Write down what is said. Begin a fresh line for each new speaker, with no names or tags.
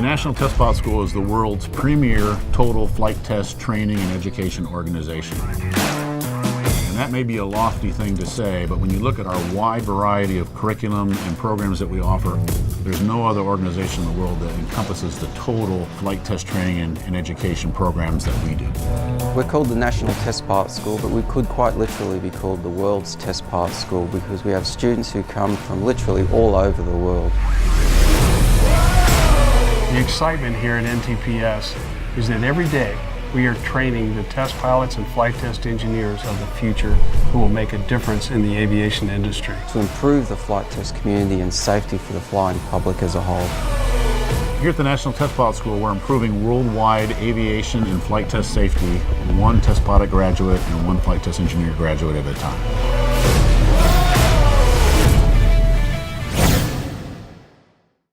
National Test Pilot School is the world's premier total flight test training and education organization. And that may be a lofty thing to say, but when you look at our wide variety of curriculum and programs that we offer, there's no other organization in the world that encompasses the total flight test training and education programs that we do.
We're called the National Test Pilot School, but we could quite literally be called the world's Test Pilot School because we have students who come from literally all over the world.
The excitement here at NTPS is that every day we are training the test pilots and flight test engineers of the future who will make a difference in the aviation industry.
To improve the flight test community and safety for the flying public as a whole.
Here at the National Test Pilot School, we're improving worldwide aviation and flight test safety, one test pilot graduate and one flight test engineer graduate at a time.